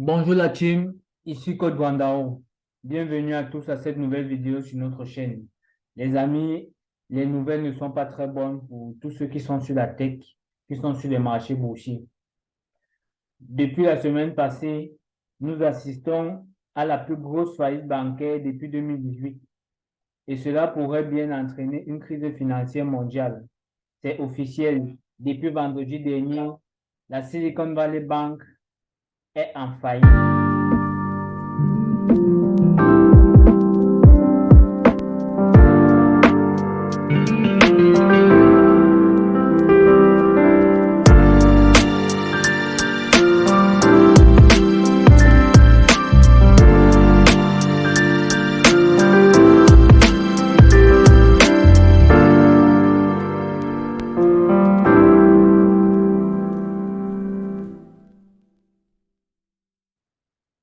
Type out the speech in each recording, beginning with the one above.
Bonjour la team, ici Code Brandao. Bienvenue à tous à cette nouvelle vidéo sur notre chaîne. Les amis, les nouvelles ne sont pas très bonnes pour tous ceux qui sont sur la tech, qui sont sur les marchés boursiers. Depuis la semaine passée, nous assistons à la plus grosse faillite bancaire depuis 2018 et cela pourrait bien entraîner une crise financière mondiale. C'est officiel. Depuis vendredi dernier, la Silicon Valley Bank est en faillite.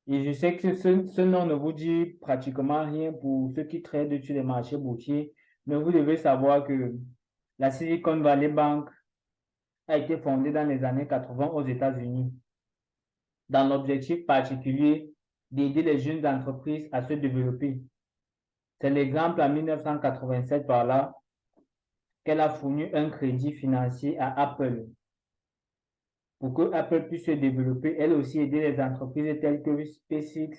Et je sais que ce nom ne vous dit pratiquement rien pour ceux qui traitent sur les marchés boursiers, mais vous devez savoir que la Silicon Valley Bank a été fondée dans les années 80 aux États-Unis, dans l'objectif particulier d'aider les jeunes entreprises à se développer. C'est l'exemple en 1987 par là qu'elle a fourni un crédit financier à Apple pour que Apple puisse se développer. Elle a aussi aidé les entreprises telles que SpaceX,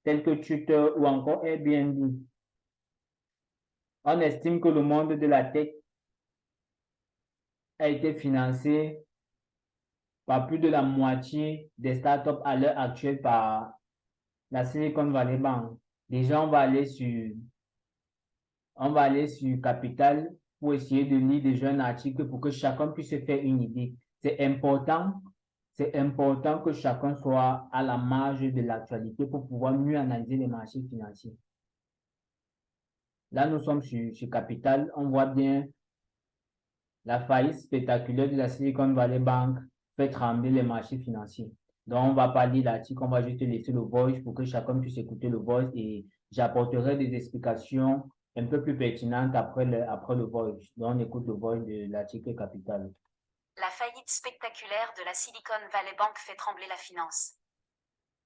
telles que Twitter ou encore Airbnb. On estime que le monde de la tech a été financé par plus de la moitié des startups à l'heure actuelle par la Silicon Valley Bank. Déjà, on va aller sur Capital pour essayer de lire déjà un article pour que chacun puisse se faire une idée. C'est important que chacun soit à la marge de l'actualité pour pouvoir mieux analyser les marchés financiers. Là, nous sommes sur Capital. On voit bien la faillite spectaculaire de la Silicon Valley Bank fait trembler les marchés financiers. Donc, on ne va pas lire l'article, on va juste laisser le voice pour que chacun puisse écouter le voice et j'apporterai des explications un peu plus pertinentes après le voice. Donc, on écoute le voice de l'article Capital. La faillite spectaculaire de la Silicon Valley Bank fait trembler la finance.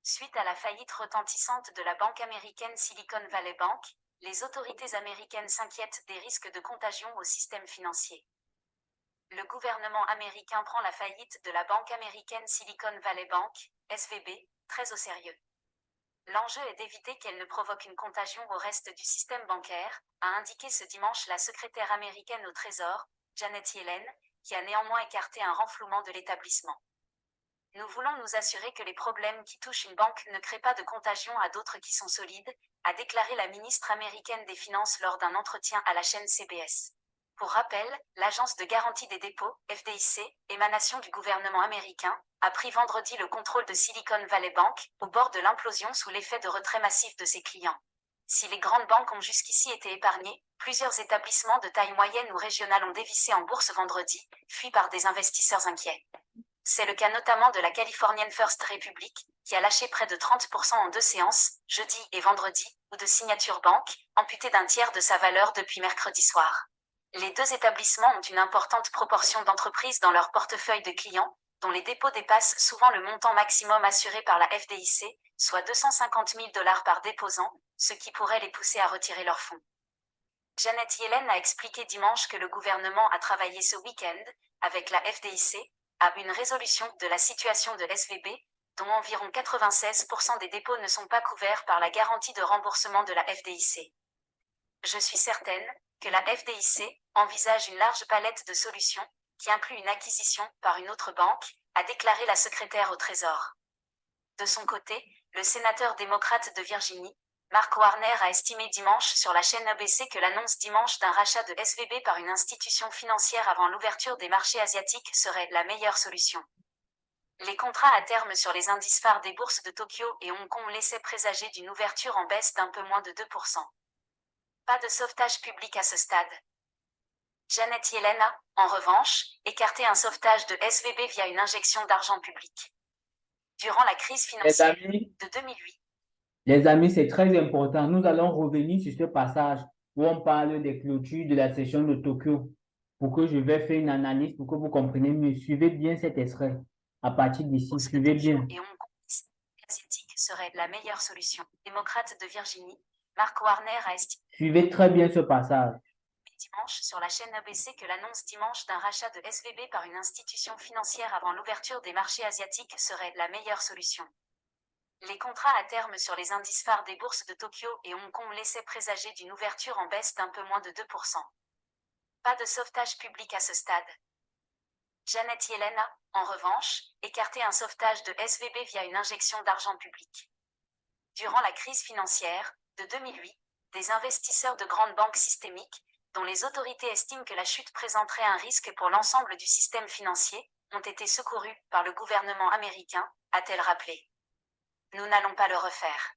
Suite à la faillite retentissante de la banque américaine Silicon Valley Bank, les autorités américaines s'inquiètent des risques de contagion au système financier. Le gouvernement américain prend la faillite de la banque américaine Silicon Valley Bank, SVB, très au sérieux. L'enjeu est d'éviter qu'elle ne provoque une contagion au reste du système bancaire, a indiqué ce dimanche la secrétaire américaine au Trésor, Janet Yellen, qui a néanmoins écarté un renflouement de l'établissement. Nous voulons nous assurer que les problèmes qui touchent une banque ne créent pas de contagion à d'autres qui sont solides, a déclaré la ministre américaine des Finances lors d'un entretien à la chaîne CBS. Pour rappel, l'Agence de garantie des dépôts, FDIC, émanation du gouvernement américain, a pris vendredi le contrôle de Silicon Valley Bank, au bord de l'implosion sous l'effet de retrait massif de ses clients. Si les grandes banques ont jusqu'ici été épargnées, plusieurs établissements de taille moyenne ou régionale ont dévissé en bourse vendredi, fuis par des investisseurs inquiets. C'est le cas notamment de la Californian First Republic, qui a lâché près de 30% en 2 séances, jeudi et vendredi, ou de Signature Bank, amputée d'un tiers de sa valeur depuis mercredi soir. Les deux établissements ont une importante proportion d'entreprises dans leur portefeuille de clients, dont les dépôts dépassent souvent le montant maximum assuré par la FDIC, soit 250 000 $ par déposant, ce qui pourrait les pousser à retirer leurs fonds. Janet Yellen a expliqué dimanche que le gouvernement a travaillé ce week-end, avec la FDIC, à une résolution de la situation de SVB, dont environ 96% des dépôts ne sont pas couverts par la garantie de remboursement de la FDIC. Je suis certaine que la FDIC envisage une large palette de solutions, qui inclut une acquisition par une autre banque, a déclaré la secrétaire au Trésor. De son côté, le sénateur démocrate de Virginie, Mark Warner, a estimé dimanche sur la chaîne ABC que l'annonce dimanche d'un rachat de SVB par une institution financière avant l'ouverture des marchés asiatiques serait la meilleure solution. Les contrats à terme sur les indices phares des bourses de Tokyo et Hong Kong laissaient présager d'une ouverture en baisse d'un peu moins de 2%. Pas de sauvetage public à ce stade. Janet Yellen a, en revanche, écarté un sauvetage de SVB via une injection d'argent public. Durant la crise financière de 2008, les amis, c'est très important. Nous allons revenir sur ce passage où on parle des clôtures de la session de Tokyo pour que je vais faire une analyse pour que vous compreniez mieux. Suivez bien cet extrait. À partir d'ici, suivez bien. serait la meilleure solution. Démocrate de Virginie, Mark Warner a estimé Suivez très bien ce passage. dimanche sur la chaîne ABC que l'annonce dimanche d'un rachat de SVB par une institution financière avant l'ouverture des marchés asiatiques serait la meilleure solution. Les contrats à terme sur les indices phares des bourses de Tokyo et Hong Kong laissaient présager d'une ouverture en baisse d'un peu moins de 2%. Pas de sauvetage public à ce stade. Janet Yellen a, en revanche, écarté un sauvetage de SVB via une injection d'argent public. Durant la crise financière de 2008, des investisseurs de grandes banques systémiques, dont les autorités estiment que la chute présenterait un risque pour l'ensemble du système financier, ont été secourus par le gouvernement américain, a-t-elle rappelé. Nous n'allons pas le refaire.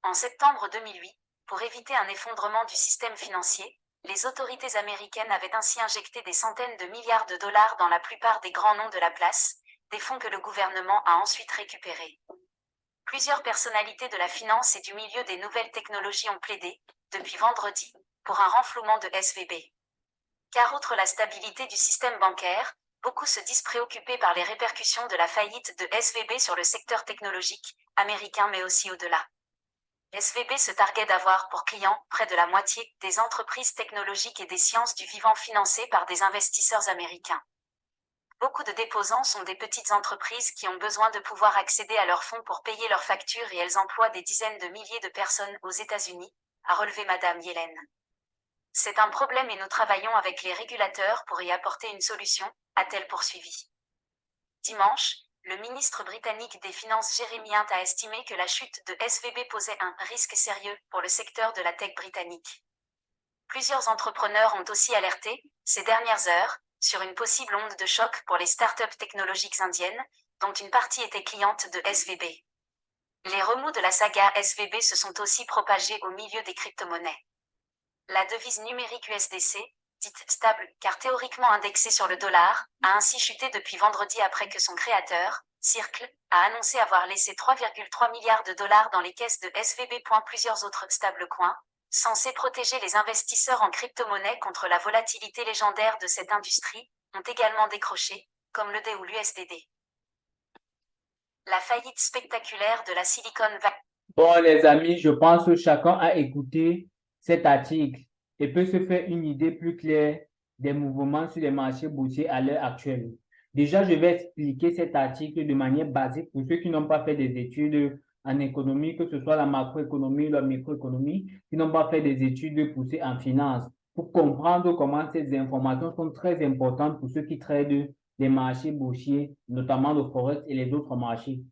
En septembre 2008, pour éviter un effondrement du système financier, les autorités américaines avaient ainsi injecté des centaines de milliards de dollars dans la plupart des grands noms de la place, des fonds que le gouvernement a ensuite récupérés. Plusieurs personnalités de la finance et du milieu des nouvelles technologies ont plaidé, depuis vendredi, pour un renflouement de SVB. Car outre la stabilité du système bancaire, beaucoup se disent préoccupés par les répercussions de la faillite de SVB sur le secteur technologique, américain mais aussi au-delà. SVB se targuait d'avoir pour clients près de la moitié des entreprises technologiques et des sciences du vivant financées par des investisseurs américains. Beaucoup de déposants sont des petites entreprises qui ont besoin de pouvoir accéder à leurs fonds pour payer leurs factures et elles emploient des dizaines de milliers de personnes aux États-Unis, a relevé Madame Yellen. C'est un problème et nous travaillons avec les régulateurs pour y apporter une solution, a-t-elle poursuivi. Dimanche, le ministre britannique des Finances Jeremy Hunt a estimé que la chute de SVB posait un risque sérieux pour le secteur de la tech britannique. Plusieurs entrepreneurs ont aussi alerté, ces dernières heures, sur une possible onde de choc pour les startups technologiques indiennes, dont une partie était cliente de SVB. Les remous de la saga SVB se sont aussi propagés au milieu des crypto-monnaies. La devise numérique USDC, dite stable car théoriquement indexée sur le dollar, a ainsi chuté depuis vendredi après que son créateur, Circle, a annoncé avoir laissé 3,3 milliards de dollars dans les caisses de SVB. Plusieurs autres stablecoins, censés protéger les investisseurs en crypto-monnaie contre la volatilité légendaire de cette industrie, ont également décroché, comme le D ou l'USDD. La faillite spectaculaire de la Silicon Valley. Bon, les amis, je pense que chacun a écouté cet article et peut se faire une idée plus claire des mouvements sur les marchés boursiers à l'heure actuelle. Déjà, je vais expliquer cet article de manière basique pour ceux qui n'ont pas fait des études en économie, que ce soit la macroéconomie ou la microéconomie, qui n'ont pas fait des études poussées en finance, pour comprendre comment ces informations sont très importantes pour ceux qui traitent les marchés boursiers, notamment le forex et les autres marchés.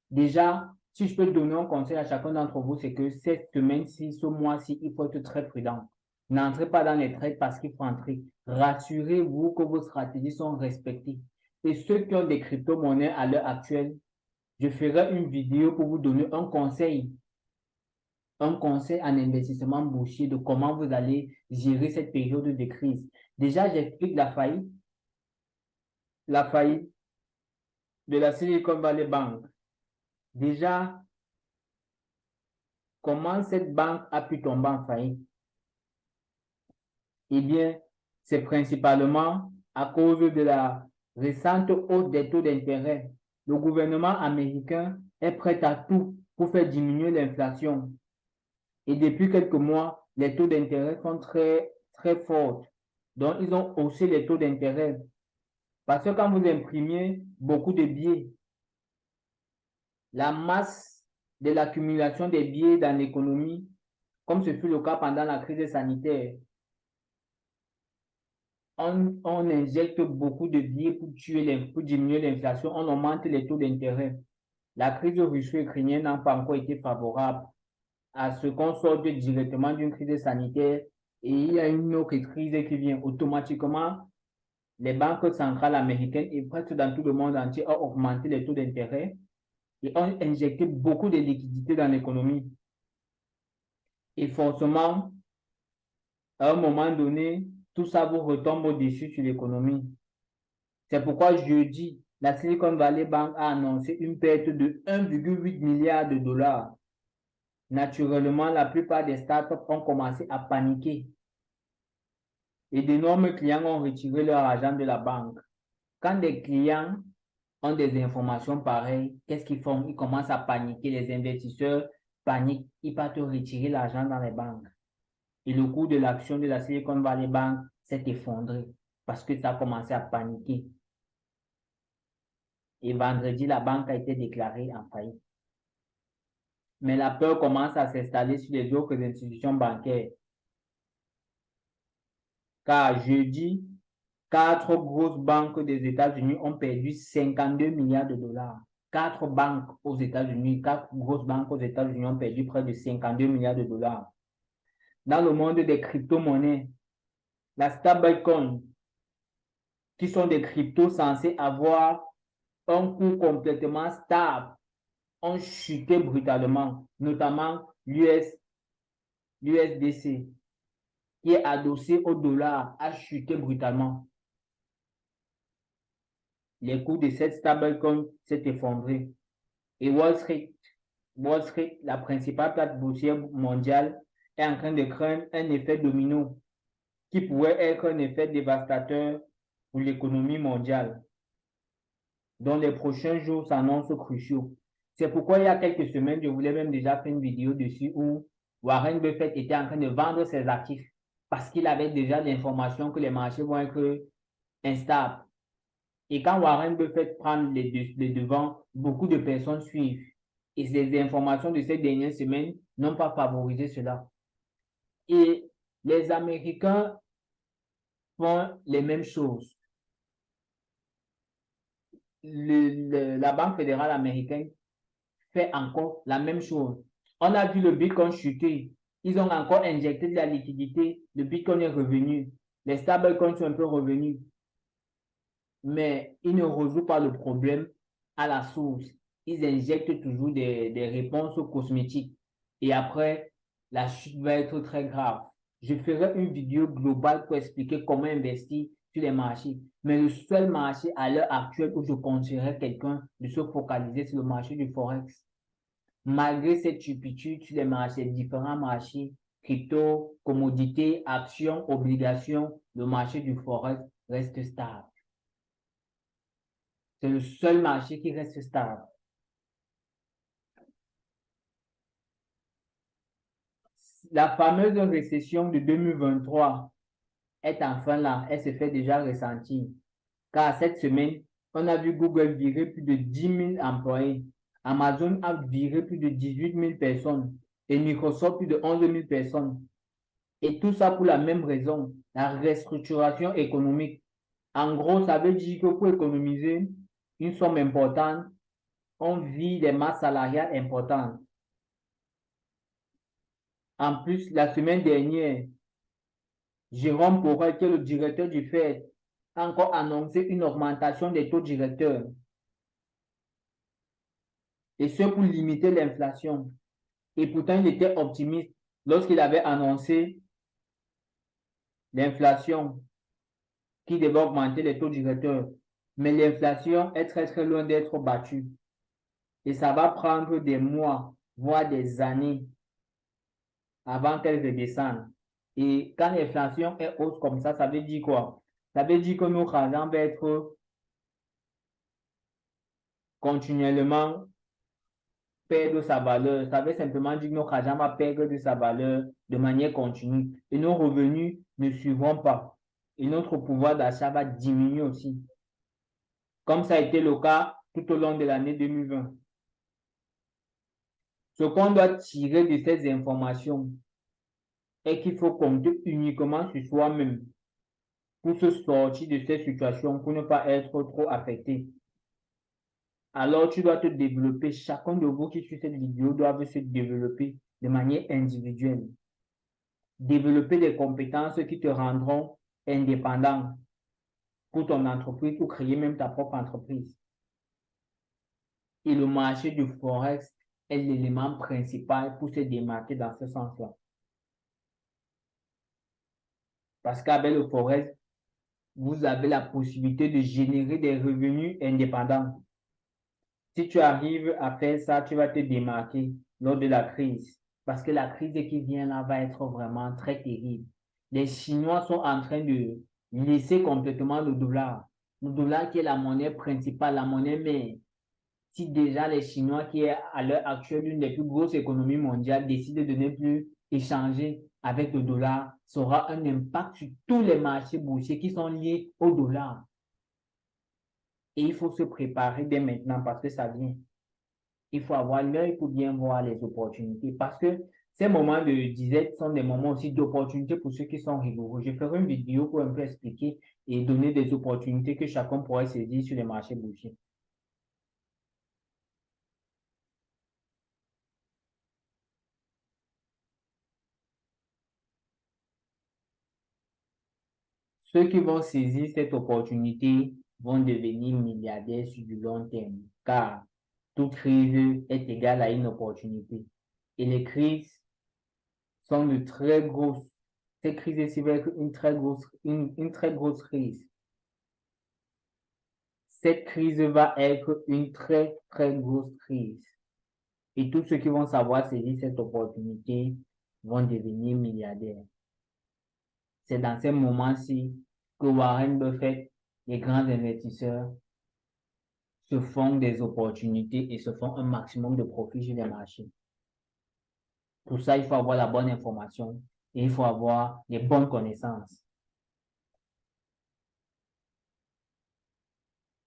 Déjà, si je peux donner un conseil à chacun d'entre vous, c'est que cette semaine-ci, ce mois-ci, il faut être très prudent. N'entrez pas dans les trades parce qu'il faut entrer. Rassurez-vous que vos stratégies sont respectées. Et ceux qui ont des crypto-monnaies à l'heure actuelle, je ferai une vidéo pour vous donner un conseil en investissement boursier de comment vous allez gérer cette période de crise. Déjà, j'explique la faillite de la Silicon Valley Bank. Déjà, comment cette banque a pu tomber en faillite? Eh bien, c'est principalement à cause de la récente hausse des taux d'intérêt. Le gouvernement américain est prêt à tout pour faire diminuer l'inflation. Et depuis quelques mois, les taux d'intérêt sont très, très forts. Donc, ils ont haussé les taux d'intérêt. Parce que quand vous imprimiez beaucoup de billets, la masse de l'accumulation des billets dans l'économie, comme ce fut le cas pendant la crise sanitaire, on injecte beaucoup de billets pour diminuer l'inflation, on augmente les taux d'intérêt. La crise russo-ukrainienne n'a pas encore été favorable à ce qu'on sorte directement d'une crise sanitaire et il y a une autre crise qui vient automatiquement. Les banques centrales américaines et presque dans tout le monde entier ont augmenté les taux d'intérêt et ont injecté beaucoup de liquidités dans l'économie. Et forcément, à un moment donné, tout ça vous retombe au-dessus sur l'économie. C'est pourquoi jeudi, la Silicon Valley Bank a annoncé une perte de 1,8 milliard de dollars. Naturellement, la plupart des startups ont commencé à paniquer et d'énormes clients ont retiré leur argent de la banque. Quand des clients ont des informations pareilles, qu'est-ce qu'ils font? Ils commencent à paniquer, les investisseurs paniquent, ils partent retirer l'argent dans les banques. Et le cours de l'action de la Silicon Valley Bank s'est effondré parce que ça a commencé à paniquer. Et vendredi, la banque a été déclarée en faillite. Mais la peur commence à s'installer sur les autres institutions bancaires. Car jeudi, 4 grosses banques des États-Unis ont perdu 52 milliards de dollars. 4 banques aux États-Unis, 4 grosses banques aux États-Unis ont perdu près de 52 milliards de dollars. Dans le monde des crypto-monnaies, la stablecoin, qui sont des cryptos censés avoir un coût complètement stable, ont chuté brutalement, notamment l'USDC, qui est adossé au dollar, a chuté brutalement. Les coûts de cette stablecoin s'est effondré. Et Wall Street, la principale place boursière mondiale, est en train de craindre un effet domino qui pourrait être un effet dévastateur pour l'économie mondiale, dont les prochains jours s'annoncent cruciaux. C'est pourquoi il y a quelques semaines, je voulais même déjà faire une vidéo dessus où Warren Buffett était en train de vendre ses actifs parce qu'il avait déjà l'information que les marchés vont être instables. Et quand Warren Buffett prend les devants, beaucoup de personnes suivent. Et ces informations de ces dernières semaines n'ont pas favorisé cela. Et les Américains font les mêmes choses. La Banque fédérale américaine fait encore la même chose. On a vu le Bitcoin chuter. Ils ont encore injecté de la liquidité. Le Bitcoin est revenu. Les stablecoins sont un peu revenus. Mais ils ne résolvent pas le problème à la source. Ils injectent toujours des réponses cosmétiques. Et après, la chute va être très grave. Je ferai une vidéo globale pour expliquer comment investir sur les marchés. Mais le seul marché à l'heure actuelle où je conseillerais quelqu'un de se focaliser sur le marché du Forex. Malgré cette turpitude sur les marchés, différents marchés, crypto, commodités, actions, obligations, le marché du Forex reste stable. C'est le seul marché qui reste stable. La fameuse récession de 2023 est enfin là. Elle se fait déjà ressentir. Car cette semaine, on a vu Google virer plus de 10 000 employés. Amazon a viré plus de 18 000 personnes. Et Microsoft plus de 11 000 personnes. Et tout ça pour la même raison, la restructuration économique. En gros, ça veut dire que pour économiser une somme importante, on vit des masses salariales importantes. En plus, la semaine dernière, Jérôme Powell, qui est le directeur du Fed, a encore annoncé une augmentation des taux directeurs. Et ce pour limiter l'inflation. Et pourtant, il était optimiste lorsqu'il avait annoncé l'inflation qui devait augmenter les taux directeurs. Mais l'inflation est très très loin d'être battue. Et ça va prendre des mois, voire des années avant qu'elle redescende. Et quand l'inflation est hausse comme ça veut dire quoi? Ça veut dire que notre argent va être continuellement perdre sa valeur. Ça veut simplement dire que notre argent va perdre de sa valeur de manière continue. Et nos revenus ne suivront pas. Et notre pouvoir d'achat va diminuer aussi. Comme ça a été le cas tout au long de l'année 2020. Ce qu'on doit tirer de ces informations est qu'il faut compter uniquement sur soi-même pour se sortir de cette situation, pour ne pas être trop affecté. Alors, tu dois te développer. Chacun de vous qui suit cette vidéo doit se développer de manière individuelle. Développer des compétences qui te rendront indépendant pour ton entreprise ou créer même ta propre entreprise. Et le marché du Forex est l'élément principal pour se démarquer dans ce sens-là. Parce qu'avec le Forex, vous avez la possibilité de générer des revenus indépendants. Si tu arrives à faire ça, tu vas te démarquer lors de la crise. Parce que la crise qui vient là va être vraiment très terrible. Les Chinois sont en train de laisser complètement le dollar. Le dollar qui est la monnaie principale, la monnaie mère. Si déjà les Chinois, qui est à l'heure actuelle l'une des plus grosses économies mondiales, décident de ne plus échanger avec le dollar, ça aura un impact sur tous les marchés boursiers qui sont liés au dollar. Et il faut se préparer dès maintenant parce que ça vient. Il faut avoir l'œil pour bien voir les opportunités parce que ces moments de disette sont des moments aussi d'opportunités pour ceux qui sont rigoureux. Je ferai une vidéo pour un peu expliquer et donner des opportunités que chacun pourrait saisir sur les marchés boursiers. Ceux qui vont saisir cette opportunité vont devenir milliardaires sur du long terme, car toute crise est égale à une opportunité. Et les crises sont de très grosses. Cette crise-ci va être une très grosse crise. Cette crise va être une très, très grosse crise. Et tous ceux qui vont savoir saisir cette opportunité vont devenir milliardaires. C'est dans ces moments-ci que Warren Buffett, les grands investisseurs, se font des opportunités et se font un maximum de profit sur les marchés. Pour ça, il faut avoir la bonne information et il faut avoir les bonnes connaissances.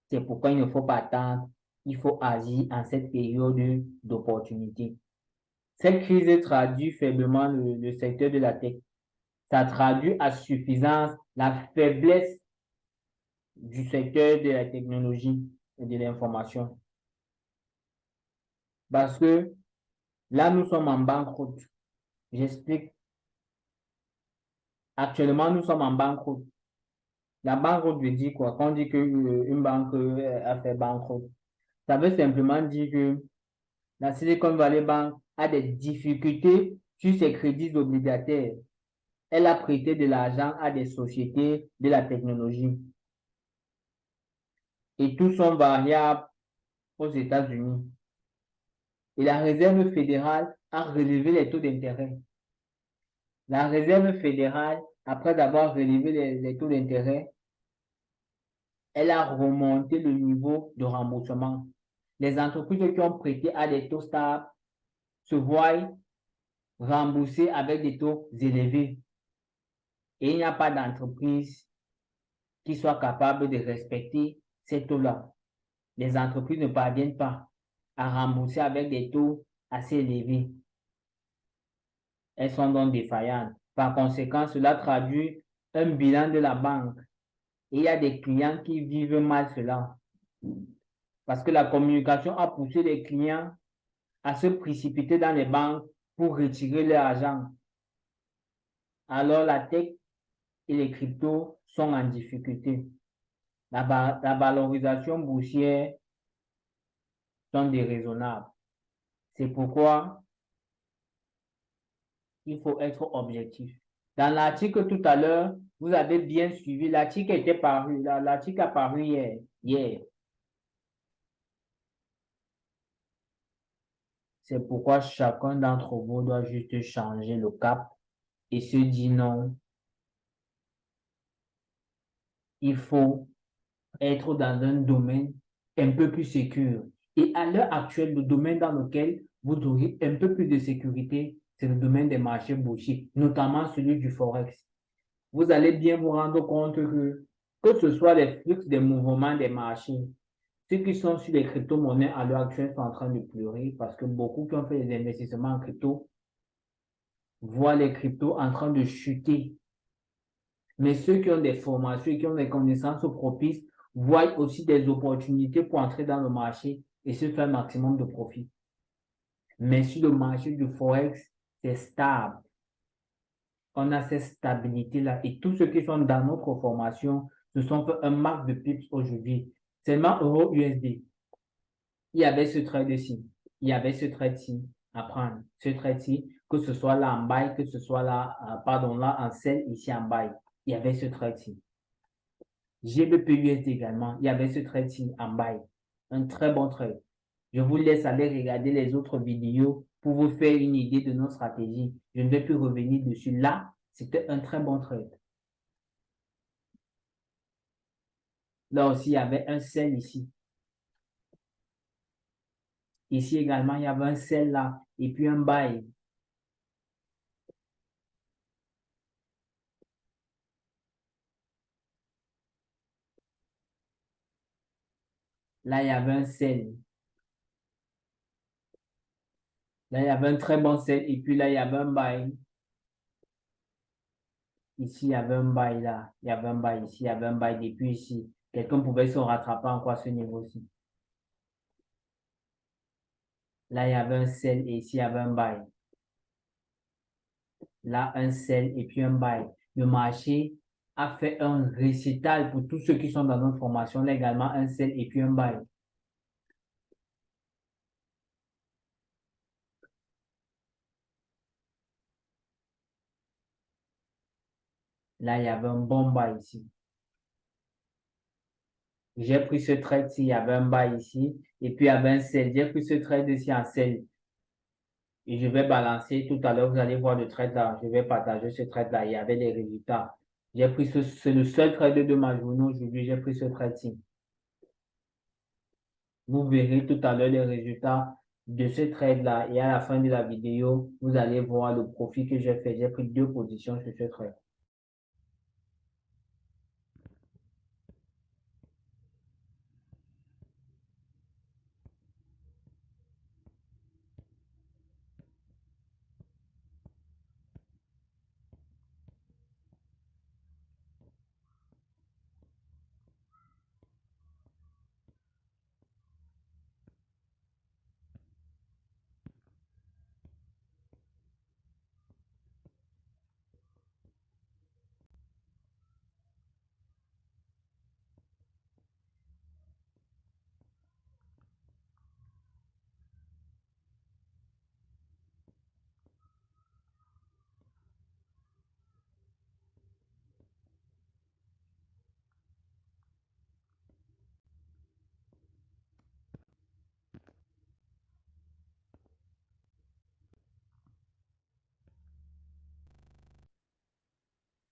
C'est pourquoi il ne faut pas attendre, il faut agir en cette période d'opportunité. Cette crise traduit faiblement le secteur de la tech. Ça traduit à suffisance la faiblesse du secteur de la technologie et de l'information. Parce que là, nous sommes en banqueroute. J'explique. Actuellement, nous sommes en banqueroute. La banqueroute veut dire quoi? Quand on dit qu'une banque a fait banqueroute, ça veut simplement dire que la Silicon Valley Bank a des difficultés sur ses crédits obligataires. Elle a prêté de l'argent à des sociétés de la technologie. Et tous sont variables aux États-Unis. Et la Réserve fédérale a relevé les taux d'intérêt. La Réserve fédérale, après avoir relevé les taux d'intérêt, elle a remonté le niveau de remboursement. Les entreprises qui ont prêté à des taux stables se voient rembourser avec des taux élevés. Et il n'y a pas d'entreprise qui soit capable de respecter ces taux-là. Les entreprises ne parviennent pas à rembourser avec des taux assez élevés. Elles sont donc défaillantes. Par conséquent, cela traduit un bilan de la banque. Et il y a des clients qui vivent mal cela. Parce que la communication a poussé les clients à se précipiter dans les banques pour retirer leur argent. Alors la tech et les cryptos sont en difficulté. La valorisation boursière sont déraisonnables. C'est pourquoi il faut être objectif. Dans l'article tout à l'heure, vous avez bien suivi, l'article était paru, l'article a paru hier. C'est pourquoi chacun d'entre vous doit juste changer le cap et se dire non. Il faut être dans un domaine un peu plus sécur. Et à l'heure actuelle, le domaine dans lequel vous aurez un peu plus de sécurité, c'est le domaine des marchés boursiers, notamment celui du Forex. Vous allez bien vous rendre compte que ce soit les flux des mouvements des marchés, ceux qui sont sur les crypto-monnaies à l'heure actuelle sont en train de pleurer parce que beaucoup qui ont fait des investissements en crypto voient les cryptos en train de chuter. Mais ceux qui ont des formations et qui ont des connaissances propices voient aussi des opportunités pour entrer dans le marché et se faire un maximum de profit. Mais sur le marché du Forex, c'est stable. On a cette stabilité-là et tous ceux qui sont dans notre formation se sont fait un marque de pips aujourd'hui. Seulement euro USD. Il y avait ce trade-ci. Il y avait ce trade-ci à prendre. Ce trade-ci, que ce soit là en buy, que ce soit là, là en sell, ici en buy. Il y avait ce trade-ci. GBP USD également, il y avait ce trade-ci en buy. Un très bon trade. Je vous laisse aller regarder les autres vidéos pour vous faire une idée de nos stratégies. Je ne vais plus revenir dessus. Là, c'était un très bon trade. Là aussi, il y avait un sell ici. Ici également, il y avait un sell là et puis un buy. Là, il y avait un sell. Là, il y avait un très bon sell et puis là, il y avait un buy. Ici, il y avait un buy là. Il y avait un buy ici, il y avait un buy depuis ici. Quelqu'un pouvait se rattraper encore à ce niveau-ci. Là, il y avait un sell et ici, il y avait un buy. Là, un sell et puis un buy. Le marché a fait un récital pour tous ceux qui sont dans notre formation. Là, également, un sell et puis un buy. Là, il y avait un bon buy ici. J'ai pris ce trade-ci, il y avait un buy ici. Et puis, il y avait un sell. J'ai pris ce trade ici en sell. Et je vais balancer tout à l'heure. Vous allez voir le trade là. Je vais partager ce trade là. Il y avait les résultats. J'ai pris c'est le seul trade de ma journée aujourd'hui. J'ai pris ce trade-ci. Vous verrez tout à l'heure les résultats de ce trade-là. Et à la fin de la vidéo, vous allez voir le profit que j'ai fait. J'ai pris 2 positions sur ce trade.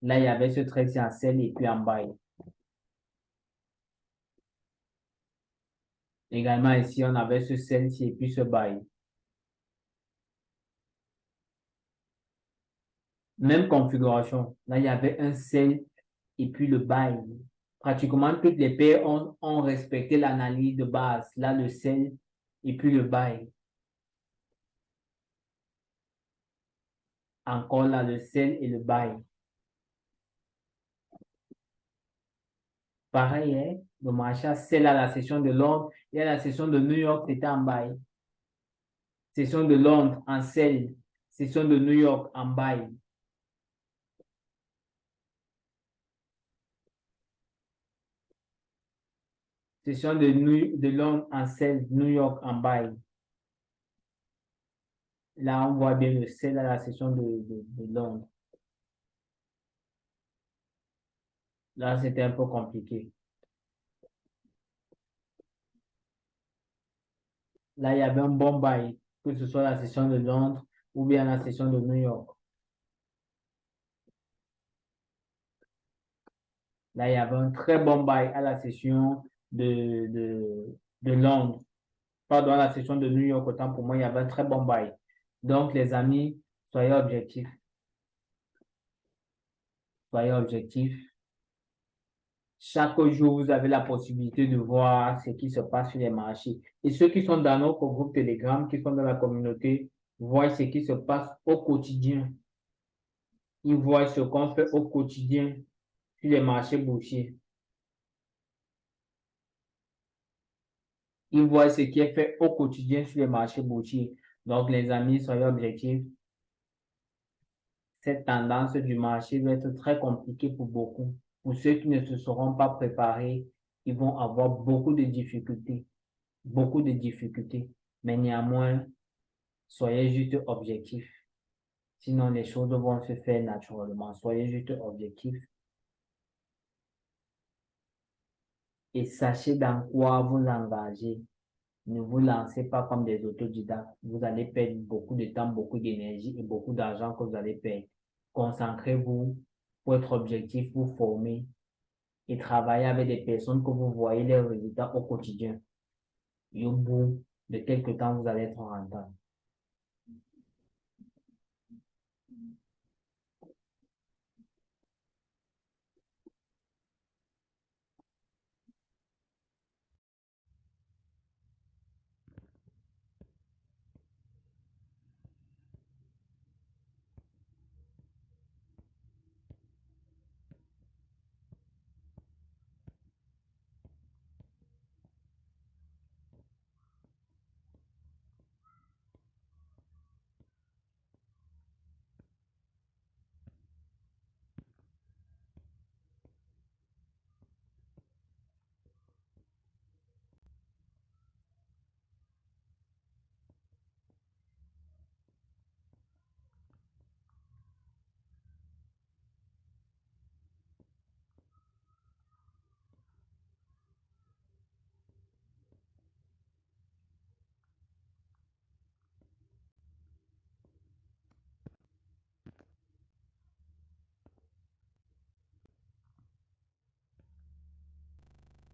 Là, il y avait ce trade-ci en sell et puis en buy. Également ici, on avait ce sell-ci et puis ce buy. Même configuration. Là, il y avait un sell et puis le buy. Pratiquement toutes les paires ont respecté l'analyse de base. Là, le sell et puis le buy. Encore là, le sell et le buy. Pareil, hein, le marché sell à la session de Londres et à la session de New York, c'était en buy. Session de Londres en sell. Session de New York en buy. Session de Londres en sell, New York en buy. Là, on voit bien le sell à la session de Londres. Là, c'était un peu compliqué. Là, il y avait un bon buy, que ce soit la session de Londres ou bien la session de New York. Là, il y avait un très bon buy à la session de Londres. Pardon, à la session de New York, autant pour moi, il y avait un très bon buy. Donc, les amis, soyez objectifs. Soyez objectifs. Chaque jour, vous avez la possibilité de voir ce qui se passe sur les marchés. Et ceux qui sont dans notre groupe Telegram, qui sont dans la communauté, voient ce qui se passe au quotidien. Ils voient ce qu'on fait au quotidien sur les marchés boursiers. Ils voient ce qui est fait au quotidien sur les marchés boursiers. Donc, les amis, soyez objectifs. Cette tendance du marché va être très compliquée pour beaucoup. Pour ceux qui ne se seront pas préparés, ils vont avoir beaucoup de difficultés. Beaucoup de difficultés. Mais néanmoins, soyez juste objectifs. Sinon, les choses vont se faire naturellement. Soyez juste objectifs. Et sachez dans quoi vous engagez. Ne vous lancez pas comme des autodidactes. Vous allez perdre beaucoup de temps, beaucoup d'énergie et beaucoup d'argent que vous allez perdre. Concentrez-vous pour être objectif, vous former et travailler avec des personnes que vous voyez les résultats au quotidien. Et au bout de quelques temps, vous allez être rentable.